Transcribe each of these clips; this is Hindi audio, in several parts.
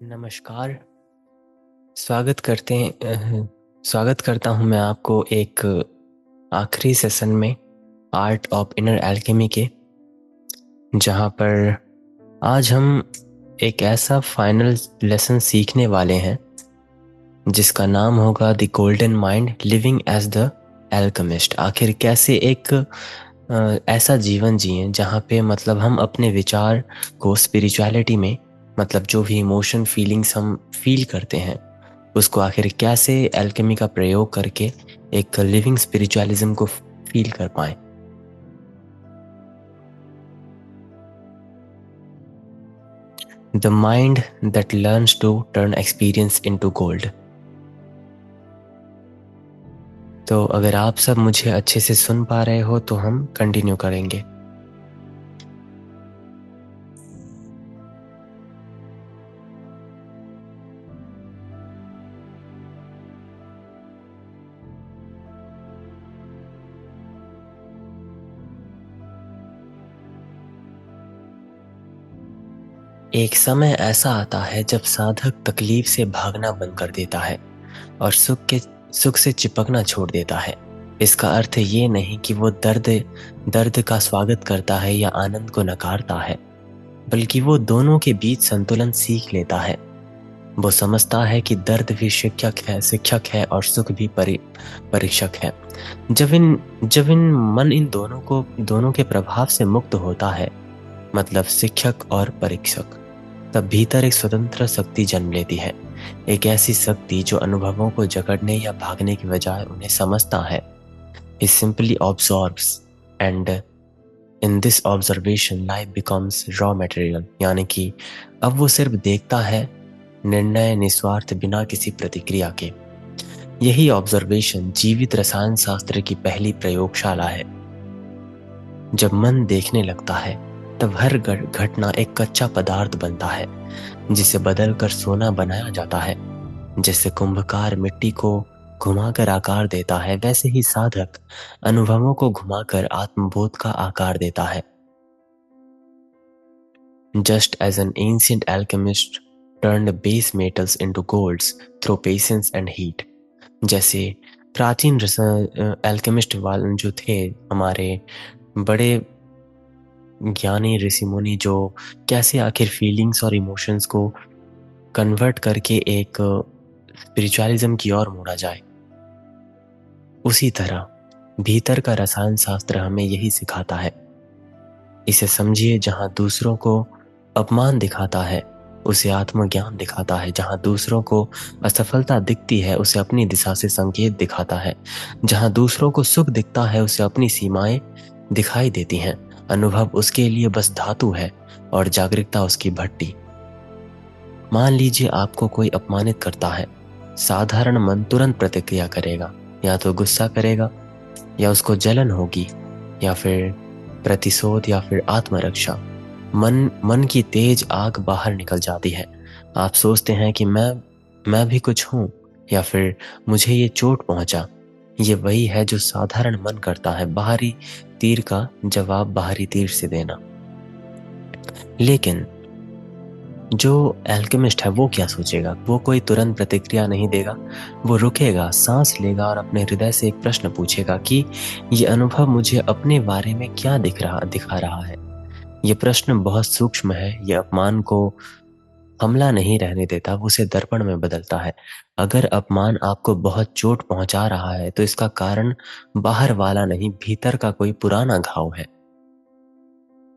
नमस्कार। स्वागत करता हूँ मैं आपको एक आखिरी सेशन में आर्ट ऑफ इनर एल्केमी के, जहाँ पर आज हम एक ऐसा फाइनल लेसन सीखने वाले हैं जिसका नाम होगा the golden mind living as the alchemist. आखिर कैसे एक ऐसा जीवन जिएं जहाँ पे मतलब हम अपने विचार को स्पिरिचुअलिटी में, मतलब जो भी इमोशन फीलिंग्स हम फील करते हैं उसको आखिर कैसे एल्केमी का प्रयोग करके एक लिविंग स्पिरिचुअलिज्म को फील कर पाए। The mind that learns to turn experience into gold. तो अगर आप सब मुझे अच्छे से सुन पा रहे हो तो हम कंटिन्यू करेंगे। एक समय ऐसा आता है जब साधक तकलीफ से भागना बंद कर देता है और सुख से चिपकना छोड़ देता है। इसका अर्थ ये नहीं कि वो दर्द का स्वागत करता है या आनंद को नकारता है, बल्कि वो दोनों के बीच संतुलन सीख लेता है। वो समझता है कि दर्द भी शिक्षक है और सुख भी परीक्षक है। जब इन मन इन दोनों के प्रभाव से मुक्त होता है, मतलब शिक्षक और परीक्षक, तब भीतर एक स्वतंत्र शक्ति जन्म लेती है। एक ऐसी शक्ति जो अनुभवों को जकड़ने या भागने की बजाय उन्हें समझता है। He simply absorbs and in this observation life becomes raw material। यानी कि अब वो सिर्फ देखता है, निर्णय निस्वार्थ, बिना किसी प्रतिक्रिया के। यही ऑब्जर्वेशन जीवित रसायन शास्त्र की पहली प्रयोगशाला है। जब मन देखने लगता है तब हर घटना एक कच्चा पदार्थ बनता है जिसे बदलकर सोना बनाया जाता है। जैसे कुंभकार मिट्टी को घुमाकर आकार देता है, वैसे ही साधक अनुभवों को घुमाकर आत्मबोध का आकार देता है। Just as an ancient alchemist turned base metals into golds through patience and heat। जैसे प्राचीन एल्केमिस्ट वाले जो थे, हमारे बड़े ज्ञानी ऋषि मुनि, जो कैसे आखिर फीलिंग्स और इमोशंस को कन्वर्ट करके एक स्पिरिचुअलिज्म की ओर मोड़ा जाए, उसी तरह भीतर का रसायन शास्त्र हमें यही सिखाता है। इसे समझिए, जहाँ दूसरों को अपमान दिखाता है उसे आत्मज्ञान दिखाता है। जहाँ दूसरों को असफलता दिखती है उसे अपनी दिशा से संकेत दिखाता है। जहाँ दूसरों को सुख दिखता है उसे अपनी सीमाएं दिखाई देती हैं। अनुभव उसके लिए बस धातु है और जागरूकता उसकी भट्टी। मान लीजिए आपको कोई अपमानित करता है, साधारण मन तुरंत प्रतिक्रिया करेगा। या तो गुस्सा करेगा, या उसको जलन होगी, या फिर प्रतिशोध, या फिर आत्मरक्षा। मन की तेज आग बाहर निकल जाती है। आप सोचते हैं कि मैं भी कुछ हूं, या फिर मुझे ये चोट पहुंचा। ये वही है जो साधारण मन करता है, बाहरी तीर का जवाब बाहरी तीर से देना। लेकिन जो एल्केमिस्ट है वो क्या सोचेगा? वो कोई तुरंत प्रतिक्रिया नहीं देगा। वो रुकेगा, सांस लेगा और अपने हृदय से एक प्रश्न पूछेगा कि ये अनुभव मुझे अपने बारे में क्या दिखा रहा है। ये प्रश्न बहुत सूक्ष्म है। ये अपमान को हमला नहीं रहने देता, वो उसे दर्पण में बदलता है। अगर अपमान आपको बहुत चोट पहुंचा रहा है तो इसका कारण बाहर वाला नहीं, भीतर का कोई पुराना घाव है।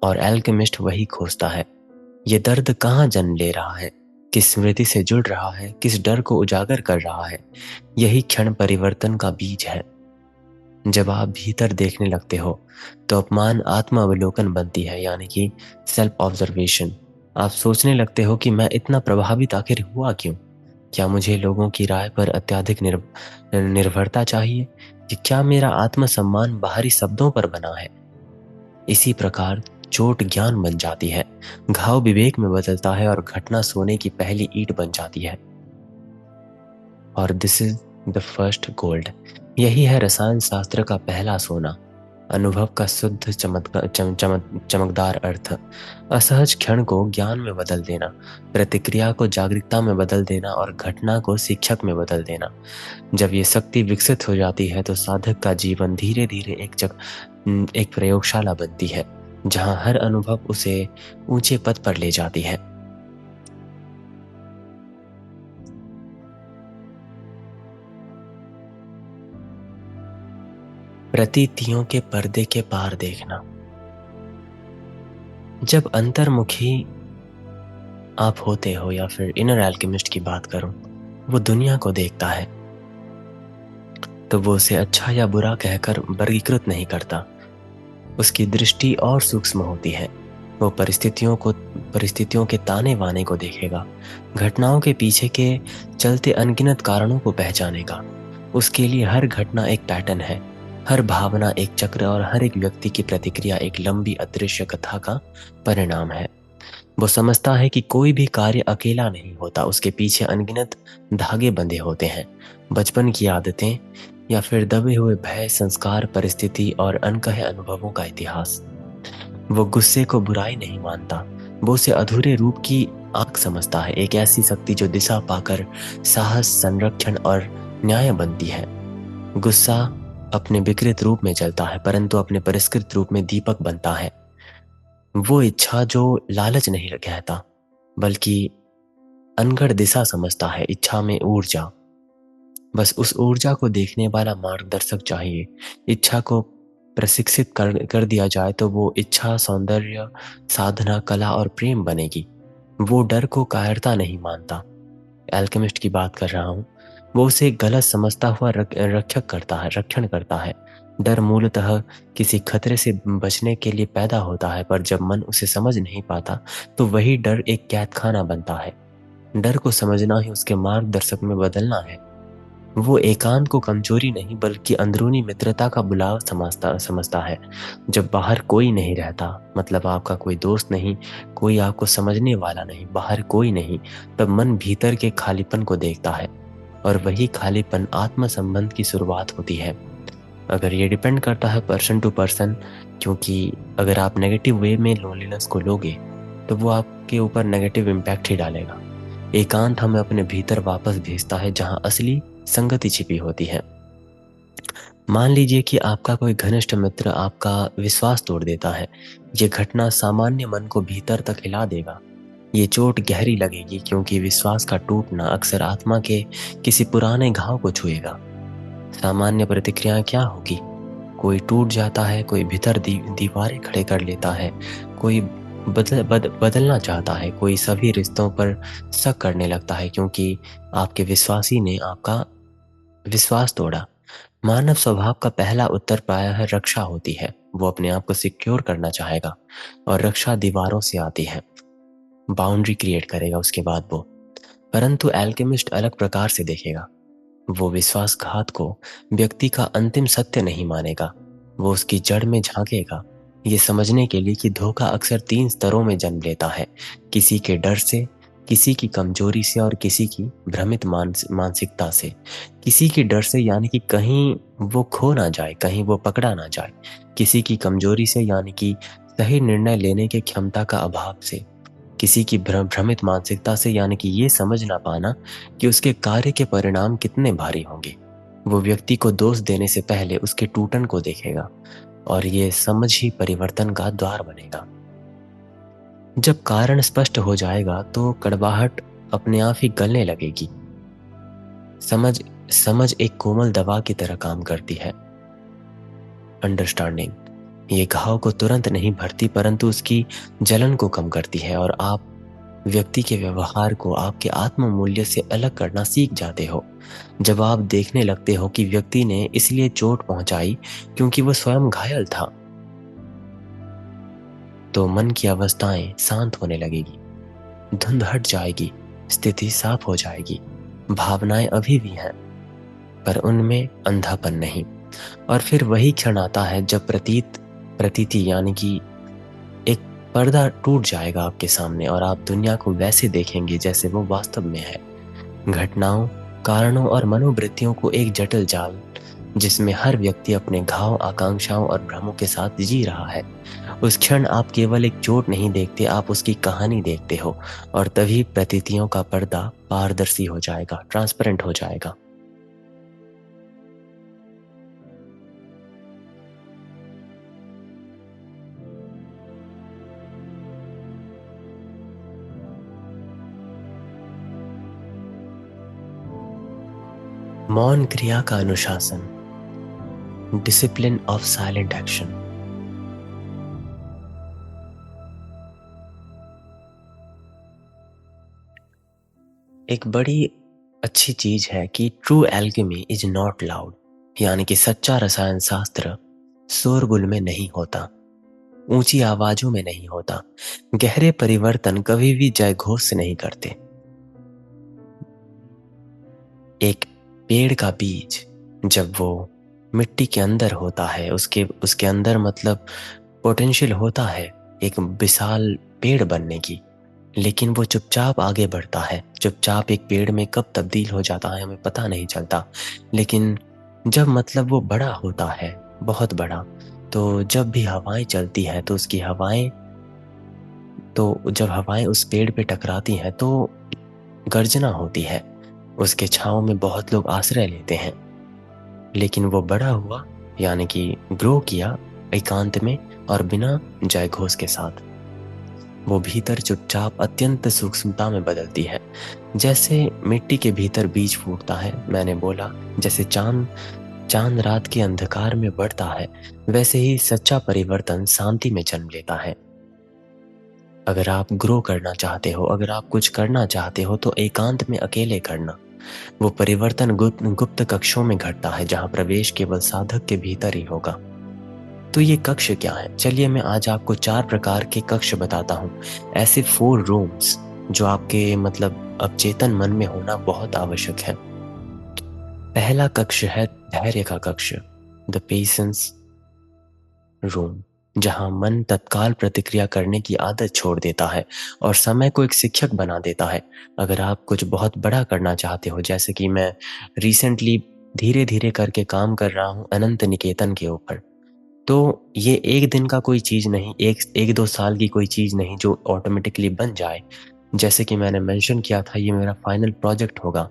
और एल्केमिस्ट वही खोजता है। ये दर्द कहाँ जन्म ले रहा है, किस स्मृति से जुड़ रहा है, किस डर को उजागर कर रहा है। यही क्षण परिवर्तन का बीज है। जब आप भीतर देखने लगते हो तो अपमान आत्म अवलोकन बनती है, यानी कि सेल्फ ऑब्जर्वेशन। आप सोचने लगते हो कि मैं इतना प्रभावित आखिर हुआ क्यों? क्या मुझे लोगों की राय पर अत्यधिक निर्भरता चाहिए, कि क्या मेरा आत्मसम्मान बाहरी शब्दों पर बना है? इसी प्रकार चोट ज्ञान बन जाती है, घाव विवेक में बदलता है और घटना सोने की पहली ईंट बन जाती है। और this is the first gold. यही है रसायन शास्त्र का पहला सोना। अनुभव का शुद्ध चमकदार अर्थ, असहज क्षण को ज्ञान में बदल देना, प्रतिक्रिया को जागरूकता में बदल देना और घटना को शिक्षक में बदल देना। जब ये शक्ति विकसित हो जाती है तो साधक का जीवन धीरे धीरे एक प्रयोगशाला बनती है, जहां हर अनुभव उसे ऊंचे पद पर ले जाती है। प्रतीतियों के पर्दे के पार देखना। जब अंतर्मुखी आप होते हो, या फिर इनर एल्केमिस्ट की बात करूं, वो दुनिया को देखता है तो वो उसे अच्छा या बुरा कहकर वर्गीकृत नहीं करता। उसकी दृष्टि और सूक्ष्म होती है। वो परिस्थितियों के ताने बाने को देखेगा, घटनाओं के पीछे के चलते अनगिनत कारणों को पहचानेगा। उसके लिए हर घटना एक पैटर्न है, हर भावना एक चक्र और हर एक व्यक्ति की प्रतिक्रिया एक लंबी अदृश्य कथा का परिणाम है। वो समझता है कि कोई भी कार्य अकेला नहीं होता, उसके पीछे अनगिनत धागे बंधे होते हैं। बचपन की आदतें या फिर दबे हुए भय, संस्कार, परिस्थिति और अनकहे अनुभवों का इतिहास। वो गुस्से को बुराई नहीं मानता, वो उसे अधूरे रूप की आंख समझता है, एक ऐसी शक्ति जो दिशा पाकर साहस, संरक्षण और न्याय बनती है। गुस्सा अपने विकृत रूप में जलता है, परंतु अपने परिष्कृत रूप में दीपक बनता है। वो इच्छा जो लालच नहीं कहता, बल्कि अनगढ़ दिशा समझता है। इच्छा में ऊर्जा, बस उस ऊर्जा को देखने वाला मार्गदर्शक चाहिए। इच्छा को प्रशिक्षित कर दिया जाए तो वो इच्छा सौंदर्य, साधना, कला और प्रेम बनेगी। वो डर को कायरता नहीं मानता, एल्केमिस्ट की बात कर रहा हूँ। वो उसे गलत समझता हुआ रक्षण करता है। डर मूलतः किसी खतरे से बचने के लिए पैदा होता है, पर जब मन उसे समझ नहीं पाता तो वही डर एक कैदखाना बनता है। डर को समझना ही उसके मार्गदर्शक में बदलना है। वो एकांत को कमजोरी नहीं बल्कि अंदरूनी मित्रता का बुलावा समझता है। जब बाहर कोई नहीं रहता, मतलब आपका कोई दोस्त नहीं, कोई आपको समझने वाला नहीं, बाहर कोई नहीं, तब मन भीतर के खालीपन को देखता है, और वही खालीपन आत्म संबंध की शुरुआत होती है। अगर ये डिपेंड करता है पर्सन टू पर्सन, क्योंकि अगर आप नेगेटिव वे में लोनलीनेस को लोगे तो वो आपके ऊपर नेगेटिव इम्पैक्ट ही डालेगा। एकांत हमें अपने भीतर वापस भेजता है, जहां असली संगति छिपी होती है। मान लीजिए कि आपका कोई घनिष्ठ मित्र आपका विश्वास तोड़ देता है। ये घटना सामान्य मन को भीतर तक हिला देगा। ये चोट गहरी लगेगी, क्योंकि विश्वास का टूटना अक्सर आत्मा के किसी पुराने घाव को छुएगा। सामान्य प्रतिक्रिया क्या होगी? कोई टूट जाता है, कोई भीतर दीवारें खड़े कर लेता है, कोई बदलना चाहता है, कोई सभी रिश्तों पर शक करने लगता है, क्योंकि आपके विश्वासी ने आपका विश्वास तोड़ा। मानव स्वभाव का पहला उत्तर प्रायः रक्षा होती है। वो अपने आप को सिक्योर करना चाहेगा, और रक्षा दीवारों से आती है, बाउंड्री क्रिएट करेगा उसके बाद वो। परंतु एल्केमिस्ट अलग प्रकार से देखेगा। वो विश्वासघात को व्यक्ति का अंतिम सत्य नहीं मानेगा, वो उसकी जड़ में झांकेगा, ये समझने के लिए कि धोखा अक्सर 3 स्तरों में जन्म लेता है, किसी के डर से, किसी की कमजोरी से और किसी की भ्रमित मानसिकता से। किसी की डर से यानी कि कहीं वो खो ना जाए, कहीं वो पकड़ा ना जाए। किसी की कमजोरी से यानी कि सही निर्णय लेने की क्षमता का अभाव से। किसी की भ्रमित मानसिकता से यानी कि ये समझ ना पाना कि उसके कार्य के परिणाम कितने भारी होंगे। वो व्यक्ति को दोष देने से पहले उसके टूटन को देखेगा, और ये समझ ही परिवर्तन का द्वार बनेगा। जब कारण स्पष्ट हो जाएगा तो कड़वाहट अपने आप ही गलने लगेगी। समझ एक कोमल दवा की तरह काम करती है। अंडरस्टैंडिंग ये घाव को तुरंत नहीं भरती, परंतु उसकी जलन को कम करती है, और आप व्यक्ति के व्यवहार को आपके आत्म मूल्य से अलग करना सीख जाते हो। जब आप देखने लगते हो कि व्यक्ति ने इसलिए चोट पहुंचाई क्योंकि वो स्वयं घायल था, तो मन की अवस्थाएं शांत होने लगेगी, धुंध हट जाएगी, स्थिति साफ हो जाएगी। भावनाएं अभी भी हैं, पर उनमें अंधापन नहीं। और फिर वही क्षण आता है जब प्रतीति यानी कि एक पर्दा टूट जाएगा आपके सामने, और आप दुनिया को वैसे देखेंगे जैसे वो वास्तव में है। घटनाओं, कारणों और मनोवृत्तियों को एक जटिल जाल जिसमें हर व्यक्ति अपने घाव, आकांक्षाओं और भ्रमों के साथ जी रहा है। उस क्षण आप केवल एक चोट नहीं देखते, आप उसकी कहानी देखते हो, और तभी प्रतीतियों का पर्दा पारदर्शी हो जाएगा, ट्रांसपेरेंट हो जाएगा। मौन क्रिया का अनुशासन, डिसिप्लिन ऑफ साइलेंट एक्शन। एक बड़ी अच्छी चीज है कि true alchemy is not loud, यानी कि सच्चा रसायन शास्त्र शोरगुल में नहीं होता, ऊंची आवाजों में नहीं होता। गहरे परिवर्तन कभी भी जयघोष से नहीं करते। एक पेड़ का बीज जब वो मिट्टी के अंदर होता है, उसके उसके अंदर मतलब पोटेंशियल होता है एक विशाल पेड़ बनने की, लेकिन वो चुपचाप आगे बढ़ता है। चुपचाप एक पेड़ में कब तब्दील हो जाता है हमें पता नहीं चलता। लेकिन जब मतलब वो बड़ा होता है, बहुत बड़ा, तो जब भी हवाएं चलती हैं तो उसकी हवाएं, तो जब हवाएं उस पेड़ पे टकराती हैं तो गर्जना होती है। उसके छांव में बहुत लोग आश्रय लेते हैं। लेकिन वो बड़ा हुआ, यानी कि ग्रो किया एकांत में और बिना जयघोष के साथ। वो भीतर चुपचाप अत्यंत सूक्ष्मता में बदलती है। जैसे मिट्टी के भीतर बीज फूटता है, मैंने बोला, जैसे चांद चांद रात के अंधकार में बढ़ता है, वैसे ही सच्चा परिवर्तन शांति में जन्म लेता है। अगर आप ग्रो करना चाहते हो, अगर आप कुछ करना चाहते हो, तो एकांत में अकेले करना। वो परिवर्तन गुप्त कक्षों में घटता है, जहां प्रवेश केवल साधक के भीतर ही होगा। तो ये कक्ष क्या है? चलिए मैं आज आपको 4 प्रकार के कक्ष बताता हूँ। ऐसे 4 रूम्स जो आपके मतलब अवचेतन मन में होना बहुत आवश्यक है। पहला कक्ष है धैर्य का कक्ष, द पेशेंस रूम, जहां मन तत्काल प्रतिक्रिया करने की आदत छोड़ देता है और समय को एक शिक्षक बना देता है। अगर आप कुछ बहुत बड़ा करना चाहते हो, जैसे कि मैं रिसेंटली धीरे धीरे करके काम कर रहा हूँ अनंत निकेतन के ऊपर, तो ये एक दिन का कोई चीज नहीं, एक दो साल की कोई चीज नहीं जो ऑटोमेटिकली बन जाए। जैसे कि मैंने मेंशन किया था, ये मेरा फाइनल प्रोजेक्ट होगा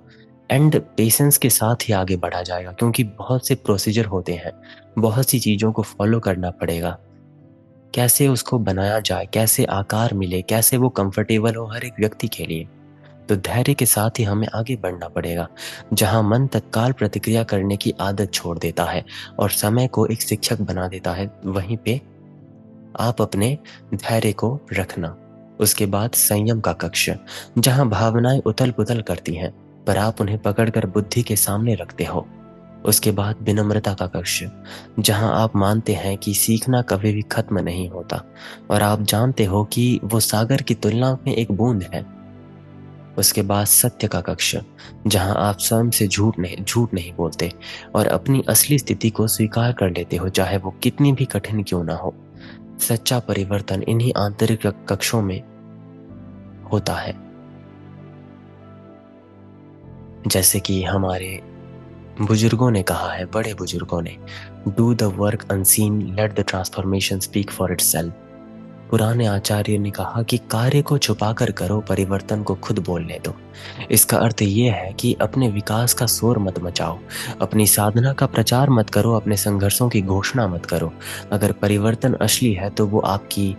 एंड पेशेंस के साथ ही आगे बढ़ा जाएगा, क्योंकि बहुत से प्रोसीजर होते हैं, बहुत सी चीज़ों को फॉलो करना पड़ेगा। कैसे उसको बनाया जाए, कैसे आकार मिले, कैसे वो कंफर्टेबल हो हर एक व्यक्ति के लिए। तो धैर्य के साथ ही हमें आगे बढ़ना पड़ेगा। जहां मन तत्काल प्रतिक्रिया करने की आदत छोड़ देता है और समय को एक शिक्षक बना देता है, वहीं पे आप अपने धैर्य को रखना। उसके बाद संयम का कक्ष, जहां भावनाएं उथल पुथल करती हैं, पर आप उन्हें पकड़कर बुद्धि के सामने रखते हो। उसके बाद विनम्रता का कक्ष, जहां आप मानते हैं कि सीखना कभी भी खत्म नहीं होता और आप जानते हो कि वो सागर की तुलना में एक बूंद है। उसके बाद सत्य का कक्ष, जहां आप स्वयं से झूठ नहीं बोलते और अपनी असली स्थिति को स्वीकार कर लेते हो, चाहे वो कितनी भी कठिन क्यों ना हो। सच्चा परिवर्तन इन्हीं आंतरिक कक्षों में होता है। जैसे कि हमारे बुजुर्गों ने कहा है, बड़े बुजुर्गों ने, do the work unseen, let the transformation speak for itself. पुराने आचार्य ने कहा कि कार्य को छुपाकर करो, परिवर्तन को खुद बोलने दो। इसका अर्थ ये है कि अपने विकास का शोर मत मचाओ, अपनी साधना का प्रचार मत करो, अपने संघर्षों की घोषणा मत करो। अगर परिवर्तन असली है तो वो आपकी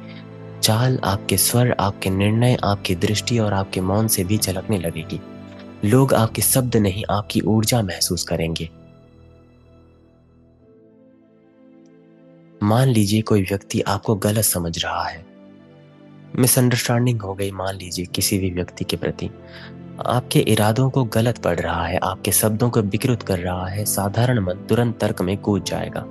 चाल, आपके स्वर, आपके निर्णय, आपकी दृष्टि और आपके मौन से भी झलकने लगेगी। लोग आपके शब्द नहीं, आपकी ऊर्जा महसूस करेंगे। मान लीजिए कोई व्यक्ति आपको गलत समझ रहा है, मिसअंडरस्टैंडिंग हो गई मान लीजिए किसी भी व्यक्ति के प्रति, आपके इरादों को गलत पढ़ रहा है, आपके शब्दों को विकृत कर रहा है। साधारण मन तुरंत तर्क में कूद जाएगा,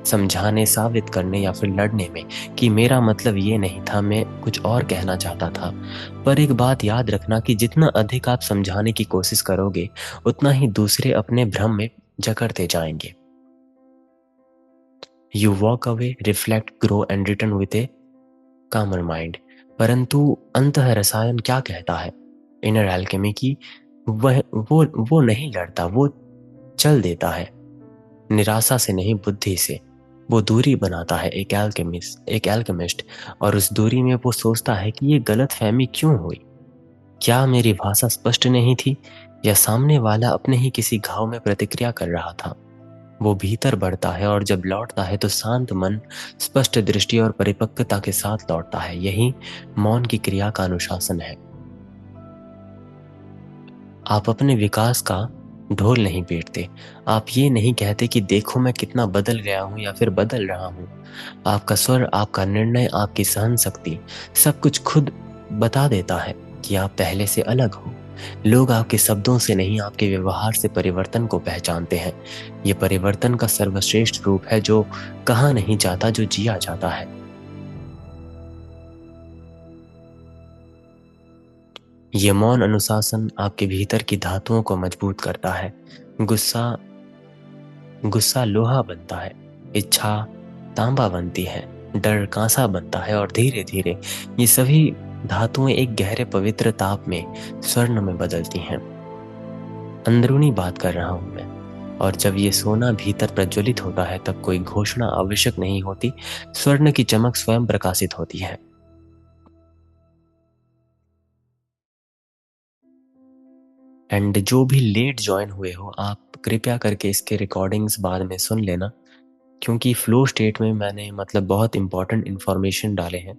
समझाने, साबित करने या फिर लड़ने में कि मेरा मतलब ये नहीं था, मैं कुछ और कहना चाहता था। पर एक बात याद रखना कि जितना अधिक आप समझाने की कोशिश करोगे, उतना ही दूसरे अपने भ्रम में जकड़ते जाएंगे। You walk away, reflect, grow and return with a calmer mind. परंतु अंतः रसायन क्या कहता है इनर एल्केमी की? वह वो नहीं लड़ता, वो चल देता है। निराशा से नहीं, बुद्धि से। वो दूरी बनाता है एक एल्केमिस्ट, और उस दूरी में वो सोचता है कि ये गलतफहमी क्यों हुई। क्या मेरी भाषा स्पष्ट नहीं थी, या सामने वाला अपने ही किसी घाव में प्रतिक्रिया कर रहा था। वो भीतर बढ़ता है, और जब लौटता है तो शांत मन, स्पष्ट दृष्टि और परिपक्वता के साथ लौटता है। यही मौन की क्रिया का अनुशासन है। आप अपने विकास का ढोल नहीं पीटते। आप ये नहीं कहते कि देखो मैं कितना बदल गया हूँ या फिर बदल रहा हूँ। आपका स्वर, आपका निर्णय, आपकी सहन शक्ति, सब कुछ खुद बता देता है कि आप पहले से अलग हो। लोग आपके शब्दों से नहीं, आपके व्यवहार से परिवर्तन को पहचानते हैं। ये परिवर्तन का सर्वश्रेष्ठ रूप है, जो कहा नहीं जाता, जो जिया जाता है। ये मौन अनुशासन आपके भीतर की धातुओं को मजबूत करता है। गुस्सा गुस्सा लोहा बनता है, इच्छा तांबा बनती है, डर कांसा बनता है, और धीरे धीरे ये सभी धातुएं एक गहरे पवित्र ताप में, स्वर्ण में बदलती हैं। अंदरूनी बात कर रहा हूं मैं। और जब ये सोना भीतर प्रज्वलित होता है, तब कोई घोषणा आवश्यक नहीं होती। स्वर्ण की चमक स्वयं प्रकाशित होती है। एंड जो भी लेट ज्वाइन हुए हो, आप कृपया करके इसके रिकॉर्डिंग्स बाद में सुन लेना, क्योंकि फ्लो स्टेट में मैंने मतलब बहुत इंपॉर्टेंट इंफॉर्मेशन डाले हैं।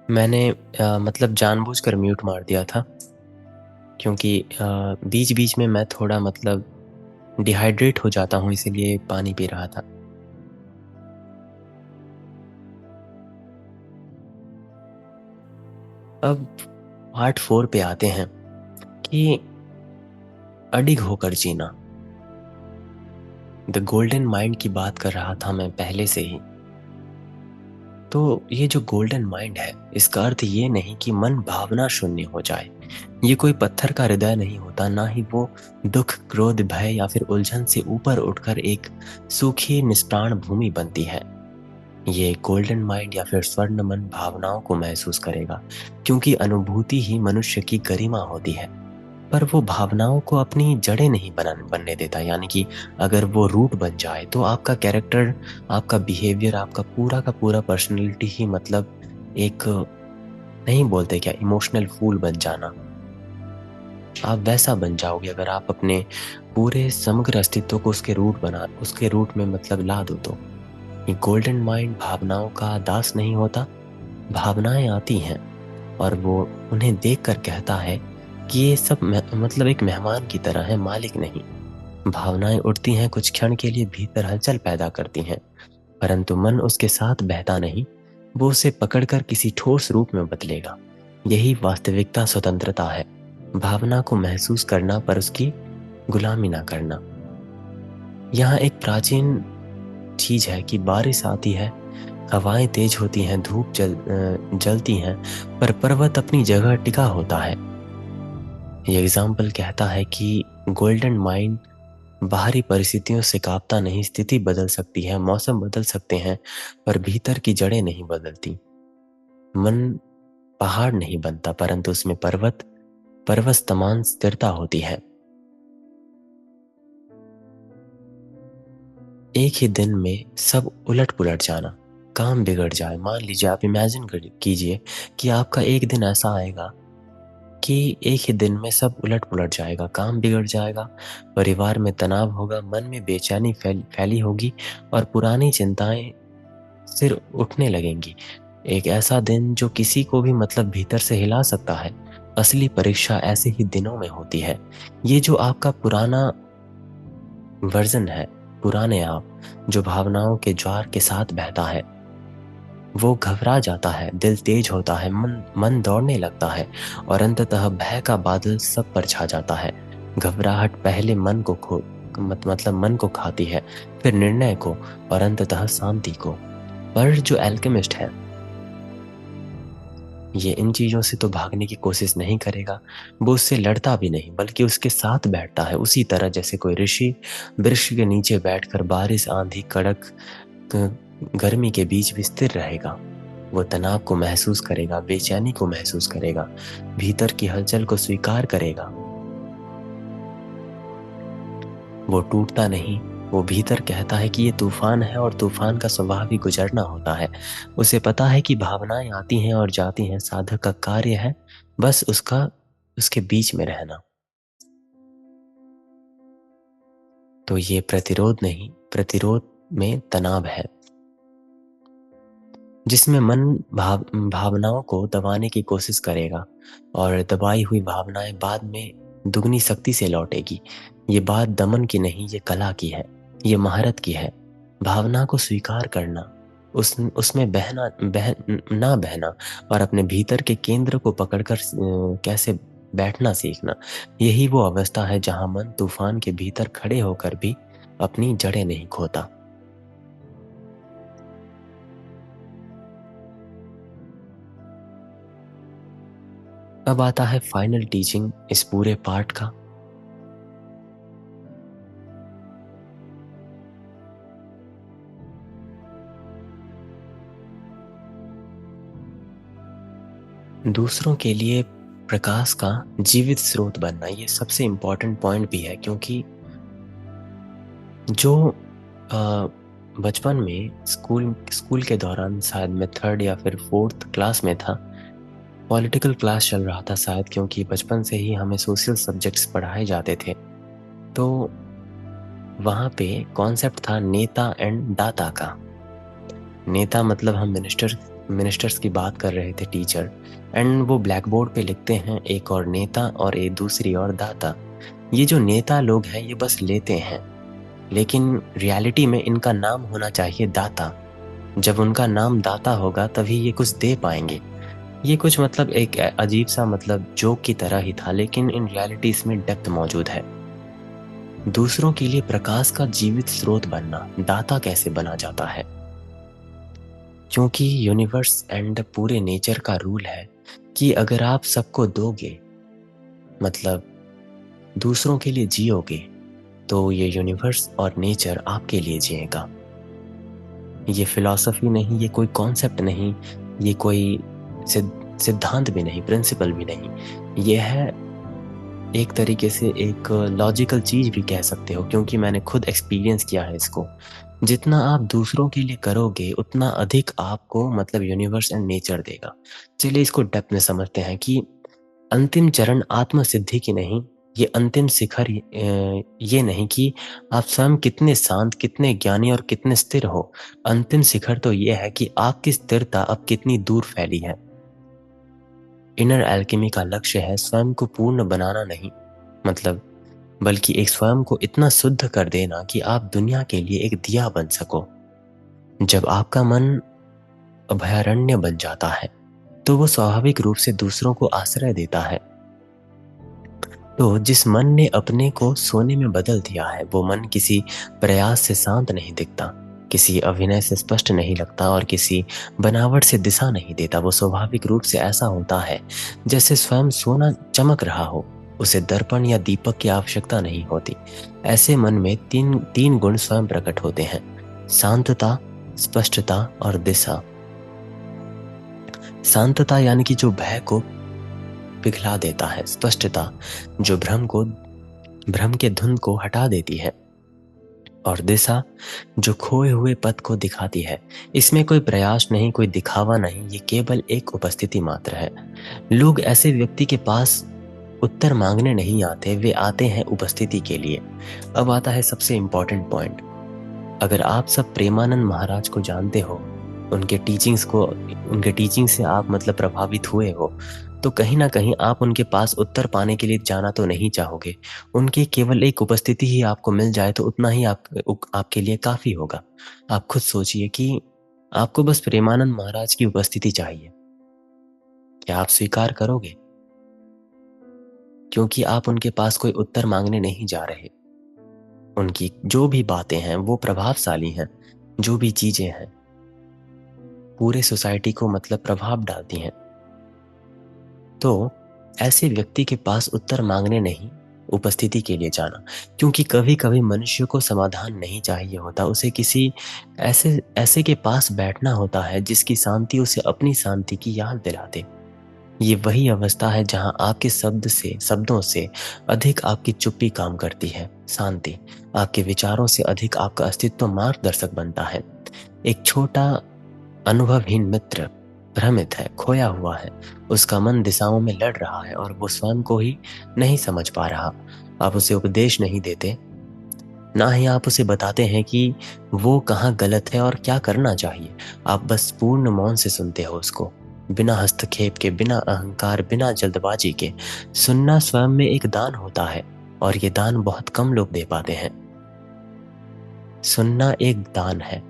मैंने मतलब जानबूझकर म्यूट मार दिया था, क्योंकि बीच बीच में मैं थोड़ा मतलब डिहाइड्रेट हो जाता हूँ, इसीलिए पानी पी रहा था। अब पार्ट 4 पे आते हैं कि अडिग होकर जीना। द गोल्डन माइंड की बात कर रहा था मैं पहले से ही। तो ये जो गोल्डन माइंड है, इसका अर्थ ये नहीं कि मन भावना शून्य हो जाए। ये कोई पत्थर का हृदय नहीं होता, ना ही वो दुख, क्रोध, भय या फिर उलझन से ऊपर उठकर एक सूखी निष्प्राण भूमि बनती है। ये गोल्डन माइंड या फिर स्वर्ण मन भावनाओं को महसूस करेगा, क्योंकि अनुभूति ही मनुष्य की गरिमा होती है। पर वो भावनाओं को अपनी जड़ें नहीं बनने देता। यानी कि अगर वो रूट बन जाए, तो आपका कैरेक्टर, आपका बिहेवियर, आपका पूरा का पूरा पर्सनैलिटी ही मतलब एक, नहीं बोलते क्या, इमोशनल फूल बन जाना। आप वैसा बन जाओगे अगर आप अपने पूरे समग्र अस्तित्व को उसके रूट में मतलब ला दो तो। ये गोल्डन माइंड भावनाओं का दास नहीं होता। भावनाएं आती हैं, और वो उन्हें देखकर कहता है कि ये सब मतलब एक मेहमान की तरह है, मालिक नहीं। भावनाएं उठती हैं, कुछ क्षण के लिए भीतर हलचल पैदा करती हैं, परंतु मन उसके साथ बहता नहीं। वो उसे पकड़कर किसी ठोस रूप में बदलेगा। यही वास्तविकता स्वतंत्रता है। भावना को महसूस करना, पर उसकी गुलामी ना करना। यहाँ एक प्राचीन चीज है कि बारिश आती है, हवाएं तेज होती हैं, धूप जलती हैं, पर पर्वत अपनी जगह टिका होता है। ये एग्जाम्पल कहता है कि गोल्डन माइंड बाहरी परिस्थितियों से कांपता नहीं। स्थिति बदल सकती है, मौसम बदल सकते हैं, पर भीतर की जड़ें नहीं बदलती। मन पहाड़ नहीं बनता, परंतु उसमें पर्वत समान स्थिरता होती है। एक ही दिन में सब उलट पुलट जाना, काम बिगड़ जाए। मान लीजिए, आप इमेजिन कीजिए कि आपका एक दिन ऐसा आएगा कि एक ही दिन में सब उलट पुलट जाएगा, काम बिगड़ जाएगा, परिवार में तनाव होगा, मन में बेचैनी फैली होगी, और पुरानी चिंताएं सिर उठने लगेंगी। एक ऐसा दिन जो किसी को भी मतलब भीतर से हिला सकता है। असली परीक्षा ऐसे ही दिनों में होती है। ये जो आपका पुराना वर्जन है, पुराने आप, जो भावनाओं के ज्वार के साथ बहता है, वो घबरा जाता है, दिल तेज होता है, मन दौड़ने लगता है, और अंततः भय का बादल सब पर छा जाता है। घबराहट पहले मतलब मन को खाती है, फिर निर्णय को, और अंततः शांति को। पर जो एल्केमिस्ट है, ये इन चीज़ों से तो भागने की कोशिश नहीं करेगा, वो उससे लड़ता भी नहीं बल्कि उसके साथ बैठता है, उसी तरह जैसे कोई ऋषि वृक्ष के नीचे बैठकर बारिश, आंधी, कड़क गर्मी के बीच भी स्थिर रहेगा। वो तनाव को महसूस करेगा, बेचैनी को महसूस करेगा, भीतर की हलचल को स्वीकार करेगा। वो टूटता नहीं, वो भीतर कहता है कि ये तूफान है और तूफान का स्वभाव ही गुजरना होता है। उसे पता है कि भावनाएं आती हैं और जाती हैं, साधक का कार्य है बस उसके बीच में रहना। तो ये प्रतिरोध नहीं, प्रतिरोध में तनाव है, जिसमें मन भावनाओं को दबाने की कोशिश करेगा और दबाई हुई भावनाएं बाद में दुगनी शक्ति से लौटेगी। ये बात दमन की नहीं, ये कला की है, ये महारत की है। भावना को स्वीकार करना, उसमें ना बहना और अपने भीतर के केंद्र को पकड़कर कैसे बैठना सीखना, यही वो अवस्था है जहां मन तूफान के भीतर खड़े होकर भी अपनी जड़ें नहीं खोता। अब आता है फाइनल टीचिंग इस पूरे पार्ट का। दूसरों के लिए प्रकाश का जीवित स्रोत बनना, ये सबसे इम्पोर्टेंट पॉइंट भी है, क्योंकि जो बचपन में स्कूल के दौरान, शायद मैं 3rd या फिर 4th क्लास में था, पॉलिटिकल क्लास चल रहा था शायद, क्योंकि बचपन से ही हमें सोशल सब्जेक्ट्स पढ़ाए जाते थे। तो वहाँ पे कॉन्सेप्ट था नेता एंड दाता का। नेता मतलब हम मिनिस्टर्स की बात कर रहे थे, टीचर, एंड वो ब्लैक बोर्ड पे लिखते हैं एक और नेता और एक दूसरी और दाता। ये जो नेता लोग हैं ये बस लेते हैं, लेकिन रियलिटी में इनका नाम होना चाहिए दाता। जब उनका नाम दाता होगा तभी ये कुछ दे पाएंगे। ये कुछ मतलब एक अजीब सा मतलब जोक की तरह ही था, लेकिन इन रियलिटी इसमें डेप्थ मौजूद है। दूसरों के लिए प्रकाश का जीवित स्रोत बनना दाता कैसे बना जाता है? क्योंकि यूनिवर्स एंड पूरे नेचर का रूल है कि अगर आप सबको दोगे, मतलब दूसरों के लिए जियोगे, तो ये यूनिवर्स और नेचर आपके लिए जिएगा। ये फिलॉसफी नहीं, ये कोई कॉन्सेप्ट नहीं, ये कोई सिद्धांत भी नहीं, प्रिंसिपल भी नहीं, ये है एक तरीके से एक लॉजिकल चीज भी कह सकते हो, क्योंकि मैंने खुद एक्सपीरियंस किया है इसको। जितना आप दूसरों के लिए करोगे उतना अधिक आपको मतलब यूनिवर्स एंड नेचर देगा। चलिए इसको डेप्थ में समझते हैं कि अंतिम चरण आत्म सिद्धि की नहीं, ये अंतिम शिखर ये नहीं कि आप स्वयं कितने शांत, कितने ज्ञानी और कितने स्थिर हो। अंतिम शिखर तो ये है कि आपकी स्थिरता अब कितनी दूर फैली है। इनर एल्केमी का लक्ष्य है स्वयं को पूर्ण बनाना नहीं, मतलब बल्कि एक स्वयं को इतना शुद्ध कर देना कि आप दुनिया के लिए एक दिया बन सको। जब आपका मन अभयारण्य बन जाता है तो वो स्वाभाविक रूप से दूसरों को आश्रय देता है। तो जिस मन ने अपने को सोने में बदल दिया है, वो मन किसी प्रयास से शांत नहीं दिखता, किसी अभिनय से स्पष्ट नहीं लगता और किसी बनावट से दिशा नहीं देता। वो स्वाभाविक रूप से ऐसा होता है जैसे स्वयं सोना चमक रहा हो, उसे दर्पण या दीपक की आवश्यकता नहीं होती। ऐसे मन में तीन गुण स्वयं प्रकट होते हैं: शांतता, स्पष्टता और दिशा। शांतता यानी कि जो भय को पिघला देता है, स्पष्टता जो भ्रम के धुंध को हटा देती है, और दिशा जो खोए हुए पथ को दिखाती है। इसमें कोई प्रयास नहीं, कोई दिखावा नहीं, ये केवल एक उपस्थिति मात्र है। लोग ऐसे व्यक्ति के पास उत्तर मांगने नहीं आते, वे आते हैं उपस्थिति के लिए। अब आता है सबसे इंपॉर्टेंट पॉइंट। अगर आप सब प्रेमानंद महाराज को जानते हो, उनके टीचिंग से आप मतलब प्रभावित हुए हो, तो कहीं ना कहीं आप उनके पास उत्तर पाने के लिए जाना तो नहीं चाहोगे। उनकी केवल एक उपस्थिति ही आपको मिल जाए तो उतना ही आपके लिए काफी होगा। आप खुद सोचिए कि आपको बस प्रेमानंद महाराज की उपस्थिति चाहिए, क्या आप स्वीकार करोगे? क्योंकि आप उनके पास कोई उत्तर मांगने नहीं जा रहे। उनकी जो भी बातें हैं वो प्रभावशाली हैं, जो भी चीजें हैं पूरे सोसाइटी को मतलब प्रभाव डालती हैं। तो ऐसे व्यक्ति के पास उत्तर मांगने नहीं, उपस्थिति के लिए जाना। क्योंकि कभी-कभी मनुष्य को समाधान नहीं चाहिए होता, उसे किसी ऐसे ऐसे के पास बैठना होता है जिसकी शांति उसे अपनी शांति की याद दिला दे। ये वही अवस्था है जहाँ आपके शब्दों से अधिक आपकी चुप्पी काम करती है। शांति आपके विचारों से अधिक आपका अस्तित्व मार्गदर्शक बनता है। एक छोटा अनुभवहीन मित्र भ्रमित है, खोया हुआ है, उसका मन दिशाओं में लड़ रहा है और वो स्वयं को ही नहीं समझ पा रहा। आप उसे उपदेश नहीं देते, ना ही आप उसे बताते हैं कि वो कहाँ गलत है और क्या करना चाहिए। आप बस पूर्ण मौन से सुनते हो उसको, बिना हस्तक्षेप के, बिना अहंकार, बिना जल्दबाजी के। सुनना स्वयं में एक दान होता है और ये दान बहुत कम लोग दे पाते हैं। सुनना एक दान है।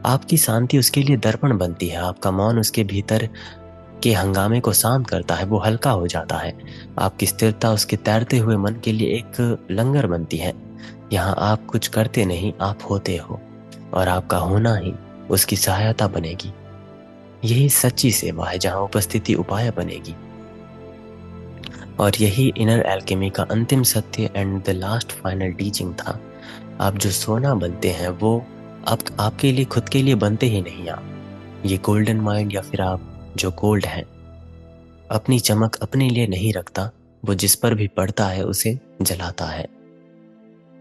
आपकी शांति उसके लिए दर्पण बनती है, आपका मौन उसके भीतर के हंगामे को शांत करता है, वो हल्का हो जाता है। आपकी स्थिरता उसके तैरते हुए मन के लिए एक लंगर बनती है। यहाँ आप कुछ करते नहीं, आप होते हो और आपका होना ही उसकी सहायता बनेगी। यही सच्ची सेवा है जहाँ उपस्थिति उपाय बनेगी। और यही इनर एल्केमी का अंतिम सत्य and the last final teaching था। आप जो सोना बनते हैं वो आपके लिए, खुद के लिए बनते ही नहीं। आप ये गोल्डन माइंड या फिर आप जो गोल्ड है, अपनी चमक अपने लिए नहीं रखता, वो जिस पर भी पड़ता है उसे जलाता है,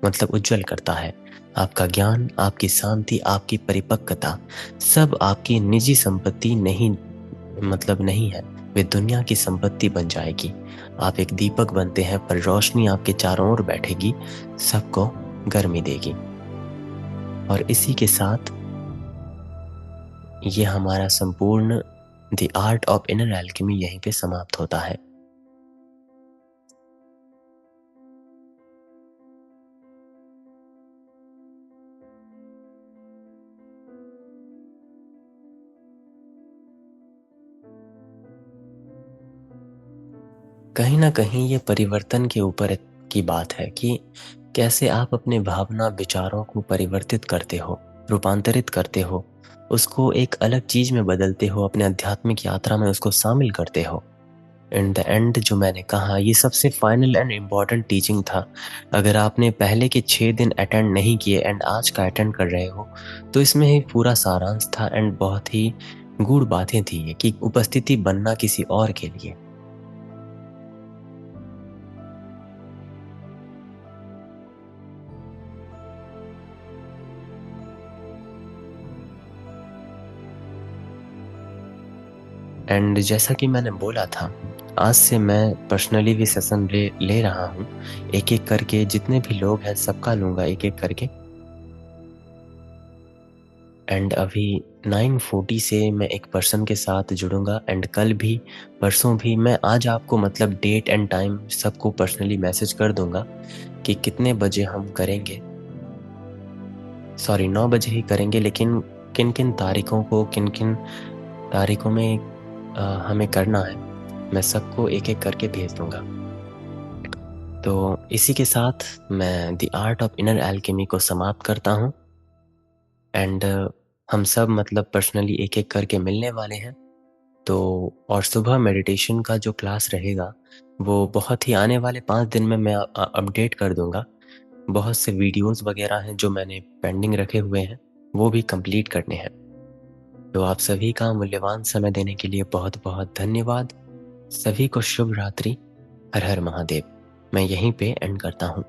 मतलब उज्जवल करता है। आपका ज्ञान, आपकी शांति, आपकी परिपक्वता सब आपकी निजी संपत्ति नहीं, मतलब नहीं है, वे दुनिया की संपत्ति बन जाएगी। आप एक दीपक बनते हैं, पर रोशनी आपके चारों ओर बैठेगी, सबको गर्मी देगी। और इसी के साथ ये हमारा संपूर्ण the art of inner alchemy यहीं पे समाप्त होता है। कहीं ना कहीं ये परिवर्तन के ऊपर की बात है कि कैसे आप अपने भावना, विचारों को परिवर्तित करते हो, रूपांतरित करते हो, उसको एक अलग चीज में बदलते हो, अपने आध्यात्मिक यात्रा में उसको शामिल करते हो। इन द एंड जो मैंने कहा, ये सबसे फाइनल एंड इम्पॉर्टेंट टीचिंग था। अगर आपने पहले के 6 दिन अटेंड नहीं किए एंड आज का अटेंड कर रहे हो, तो इसमें ही पूरा सारांश था एंड बहुत ही गूढ़ बातें थी ये कि उपस्थिति बनना किसी और के लिए। एंड जैसा कि मैंने बोला था, आज से मैं पर्सनली भी सेशन ले रहा हूँ, एक एक करके। जितने भी लोग हैं सबका लूँगा एक एक करके। एंड अभी 9:40 से मैं एक पर्सन के साथ जुड़ूंगा एंड कल भी, परसों भी। मैं आज आपको मतलब डेट एंड टाइम सबको पर्सनली मैसेज कर दूंगा कि कितने बजे हम करेंगे। सॉरी, 9 बजे ही करेंगे, लेकिन किन किन तारीखों को, किन किन तारीखों में हमें करना है, मैं सबको एक एक करके भेज दूंगा। तो इसी के साथ मैं the art of inner alchemy को समाप्त करता हूँ एंड हम सब मतलब पर्सनली एक एक करके मिलने वाले हैं। तो और सुबह मेडिटेशन का जो क्लास रहेगा वो बहुत ही आने वाले 5 दिन में मैं अपडेट कर दूंगा। बहुत से वीडियोस वगैरह हैं जो मैंने पेंडिंग रखे हुए हैं, वो भी कंप्लीट करने हैं। तो आप सभी का मूल्यवान समय देने के लिए बहुत बहुत धन्यवाद। सभी को शुभ रात्रि। हर हर महादेव। मैं यहीं पे एंड करता हूँ।